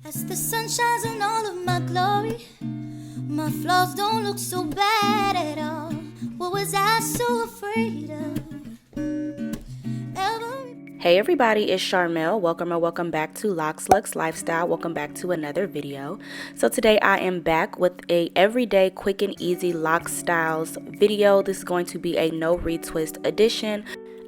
As the sun shines on all of my glory, my flaws don't look so bad at all. What was I so afraid of? Hey everybody, it's Sharmel. Welcome back to Loc's Lifestyle. Welcome back to another video. So today I am back with a everyday quick and easy lock styles video. This is going to be a no retwist edition.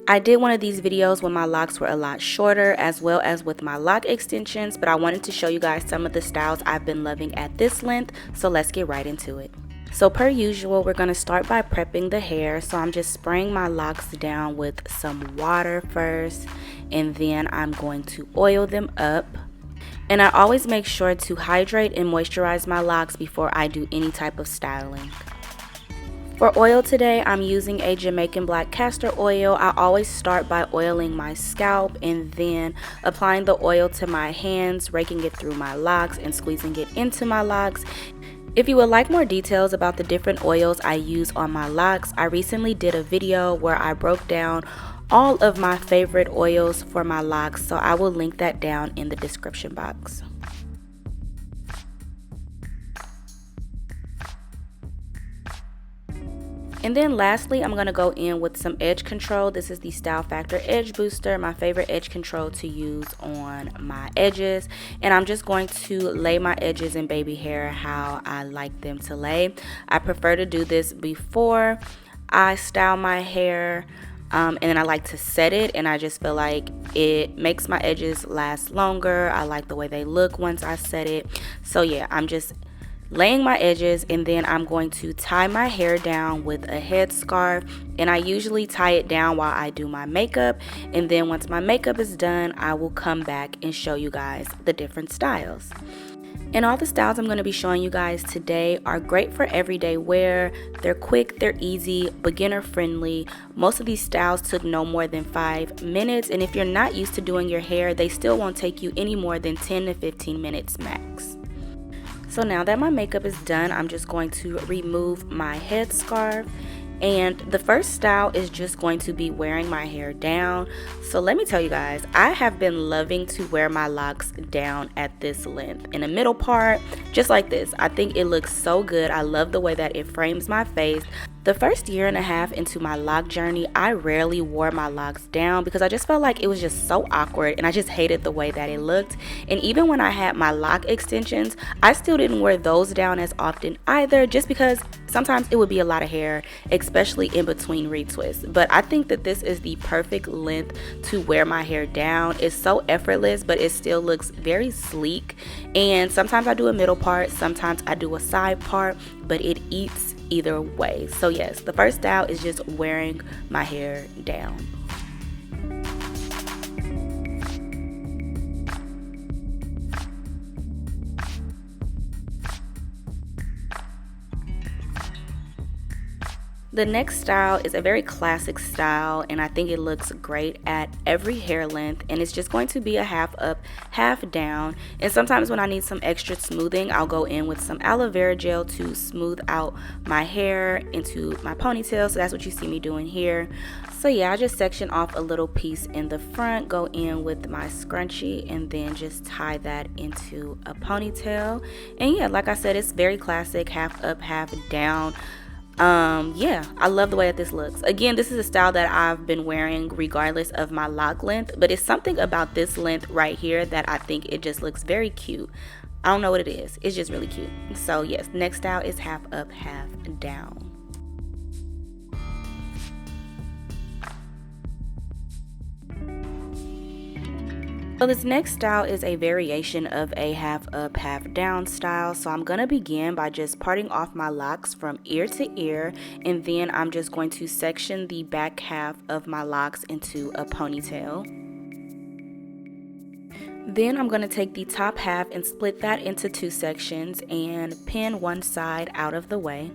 I did one of these videos when my locks were a lot shorter, as well as with my lock extensions, but I wanted to show you guys some of the styles I've been loving at this length, so let's get right into it. So per usual, we're going to start by prepping the hair. So I'm just spraying my locks down with some water first, and then I'm going to oil them up. And I always make sure to hydrate and moisturize my locks before I do any type of styling. For oil today, I'm using a Jamaican black castor oil. I always start by oiling my scalp and then applying the oil to my hands, raking it through my locks and squeezing it into my locks. If you would like more details about the different oils I use on my locks, I recently did a video where I broke down all of my favorite oils for my locks, so I will link that down in the description box. And then lastly, I'm going to go in with some edge control. This is the Style Factor Edge Booster, my favorite edge control to use on my edges. And I'm just going to lay my edges in baby hair how I like them to lay. I prefer to do this before I style my hair. And then I like to set it, and I just feel like it makes my edges last longer. I like the way they look once I set it. So yeah, I'm just laying my edges, and then I'm going to tie my hair down with a headscarf, and I usually tie it down while I do my makeup, and then once my makeup is done, I will come back and show you guys the different styles. And all the styles I'm going to be showing you guys today are great for everyday wear. They're quick, they're easy, beginner friendly. Most of these styles took no more than 5 minutes, and if you're not used to doing your hair, they still won't take you any more than 10 to 15 minutes max. So now that my makeup is done, I'm just going to remove my headscarf. And the first style is just going to be wearing my hair down. So let me tell you guys, I have been loving to wear my locks down at this length. In the middle part, just like this. I think it looks so good. I love the way that it frames my face. The first year and a half into my lock journey, I rarely wore my locks down because I just felt like it was just so awkward, and I just hated the way that it looked. And even when I had my lock extensions, I still didn't wear those down as often either, just because sometimes it would be a lot of hair, especially in between retwists. But I think that this is the perfect length to wear my hair down. It's so effortless, but it still looks very sleek. And sometimes I do a middle part, sometimes I do a side part, but it eats either way. So yes, the first style is just wearing my hair down. The next style is a very classic style, and I think it looks great at every hair length, and it's just going to be a half up, half down. And sometimes when I need some extra smoothing, I'll go in with some aloe vera gel to smooth out my hair into my ponytail. So that's what you see me doing here. So yeah, I just section off a little piece in the front, go in with my scrunchie, and then just tie that into a ponytail. And yeah, like I said, it's very classic, half up, half down. Yeah, I love the way that this looks. Again, this is a style that I've been wearing regardless of my lock length, but it's something about this length right here that I think it just looks very cute. I don't know what it is. It's just really cute. So yes, next style is half up, half down. So this next style is a variation of a half up, half down style. So I'm going to begin by just parting off my locks from ear to ear, and then I'm just going to section the back half of my locks into a ponytail. Then I'm going to take the top half and split that into 2 sections and pin one side out of the way.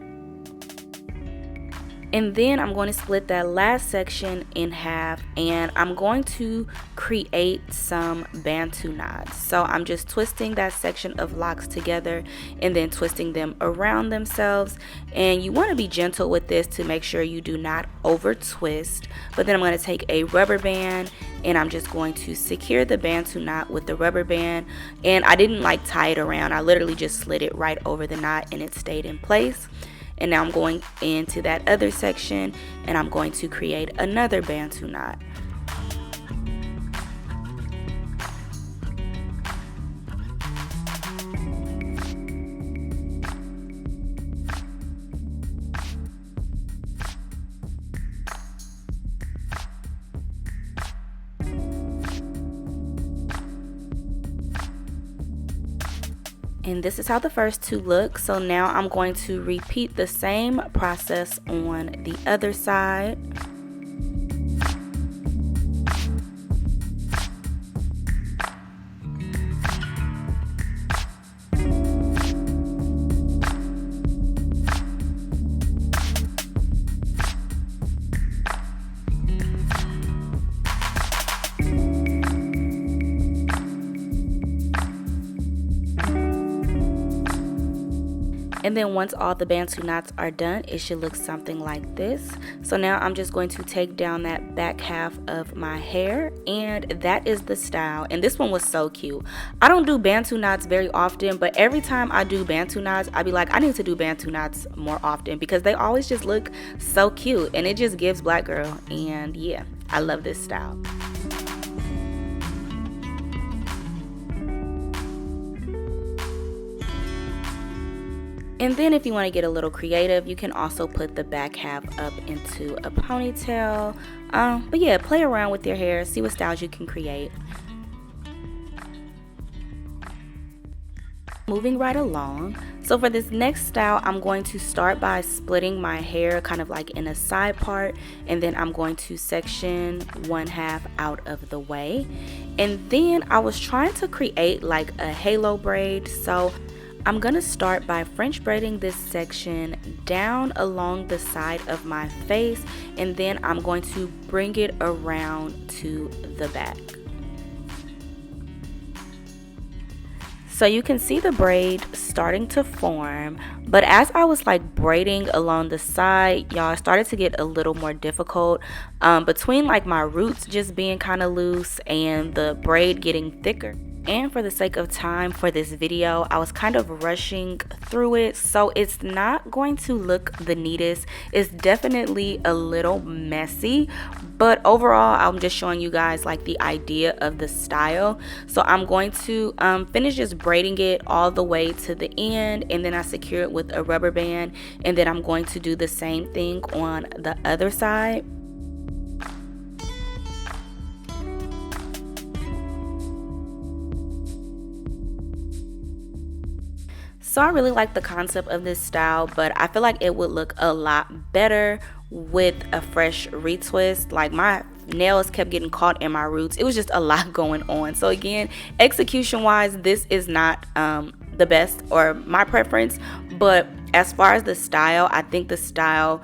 And then I'm going to split that last section in half, and I'm going to create some Bantu knots. So I'm just twisting that section of locks together and then twisting them around themselves. And you want to be gentle with this to make sure you do not over twist. But then I'm going to take a rubber band and I'm just going to secure the Bantu knot with the rubber band. And I didn't like tie it around. I literally just slid it right over the knot and it stayed in place. And now I'm going into that other section and I'm going to create another Bantu knot. And this is how the first two look. So now I'm going to repeat the same process on the other side. And then once all the Bantu knots are done, it should look something like this. So now I'm just going to take down that back half of my hair, and that is the style. And this one was so cute. I don't do Bantu knots very often, but every time I do Bantu knots, I be like, I need to do Bantu knots more often because they always just look so cute and it just gives black girl. And yeah, I love this style. And then if you want to get a little creative, you can also put the back half up into a ponytail. But yeah, play around with your hair, see what styles you can create. Moving right along. So for this next style, I'm going to start by splitting my hair kind of like in a side part, and then I'm going to section one half out of the way. And then I was trying to create like a halo braid, so I'm gonna start by French braiding this section down along the side of my face, and then I'm going to bring it around to the back. So you can see the braid starting to form, but as I was like braiding along the side, y'all, it started to get a little more difficult between like my roots just being kind of loose and the braid getting thicker. And for the sake of time for this video, I was kind of rushing through it, so it's not going to look the neatest. It's definitely a little messy, but overall I'm just showing you guys like the idea of the style. So I'm going to finish just braiding it all the way to the end, and then I secure it with a rubber band, and then I'm going to do the same thing on the other side. So I really like the concept of this style, but I feel like it would look a lot better with a fresh retwist. Like my nails kept getting caught in my roots. It was just a lot going on. So again, execution wise, this is not the best or my preference, but as far as the style, I think the style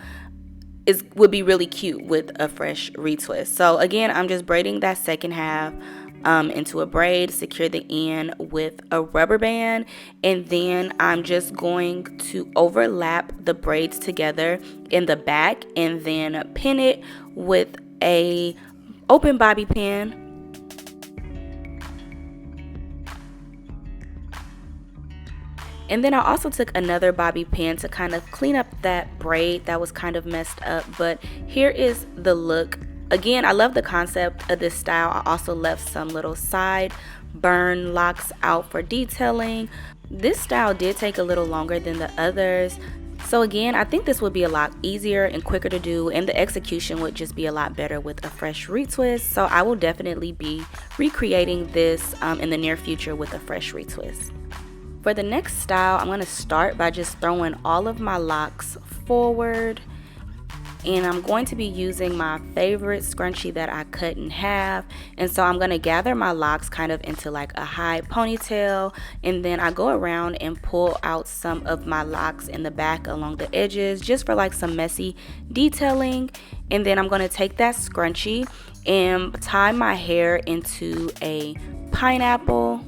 would be really cute with a fresh retwist. So again, I'm just braiding that second half into a braid, secure the end with a rubber band, and then I'm just going to overlap the braids together in the back and then pin it with a open bobby pin. And then I also took another bobby pin to kind of clean up that braid that was kind of messed up, but here is the look. Again, I love the concept of this style. I also left some little side burn locks out for detailing. This style did take a little longer than the others. So again, I think this would be a lot easier and quicker to do, and the execution would just be a lot better with a fresh retwist. So I will definitely be recreating this in the near future with a fresh retwist. For the next style, I'm going to start by just throwing all of my locks forward. and I'm going to be using my favorite scrunchie that I cut in half. And so I'm going to gather my locks kind of into like a high ponytail, and then I go around and pull out some of my locks in the back along the edges just for like some messy detailing. And then I'm going to take that scrunchie and tie my hair into a pineapple.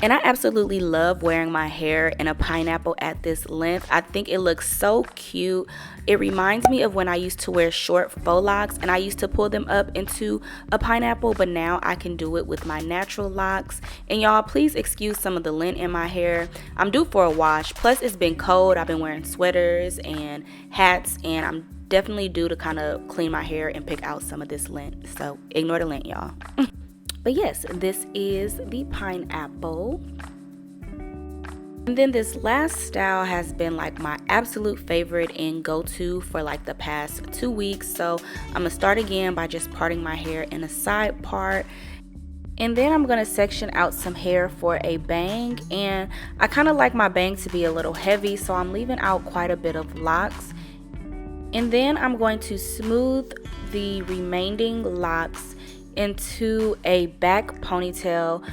And I absolutely love wearing my hair in a pineapple at this length. I think it looks so cute. It reminds me of when I used to wear short faux locks and I used to pull them up into a pineapple, but now I can do it with my natural locks. And y'all, please excuse some of the lint in my hair. I'm due for a wash. Plus, it's been cold. I've been wearing sweaters and hats, and I'm definitely due to kind of clean my hair and pick out some of this lint. So ignore the lint, y'all. But yes, this is the pineapple. And then this last style has been like my absolute favorite and go-to for like the past 2 weeks. So I'm gonna start again by just parting my hair in a side part. And then I'm gonna section out some hair for a bang. And I kind of like my bang to be a little heavy, so I'm leaving out quite a bit of locks. And then I'm going to smooth the remaining locks into a back ponytail.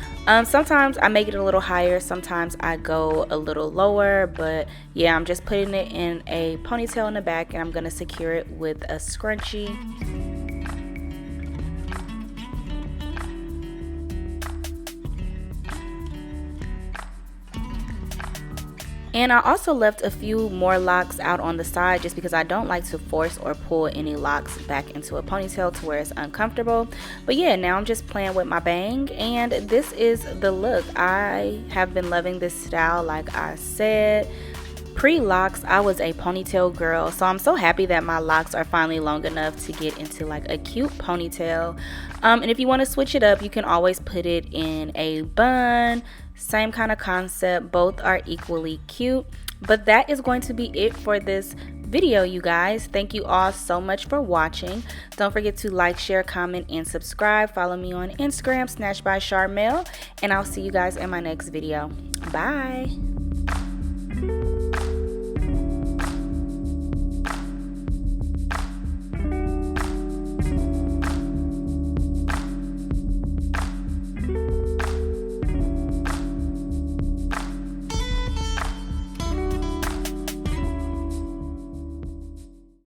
Sometimes I make it a little higher, sometimes I go a little lower, but yeah, I'm just putting it in a ponytail in the back, and I'm gonna secure it with a scrunchie. And I also left a few more locks out on the side just because I don't like to force or pull any locks back into a ponytail to where it's uncomfortable. But yeah, now I'm just playing with my bang, and this is the look. I have been loving this style. Like I said, pre-locks, I was a ponytail girl, so I'm so happy that my locks are finally long enough to get into like a cute ponytail. And if you want to switch it up, you can always put it in a bun. Same kind of concept, both are equally cute. But that is going to be it for this video, you guys. Thank you all so much for watching. Don't forget to like, share, comment, and subscribe. Follow me on Instagram, Snatched by Sharmel, and I'll see you guys in my next video. Bye.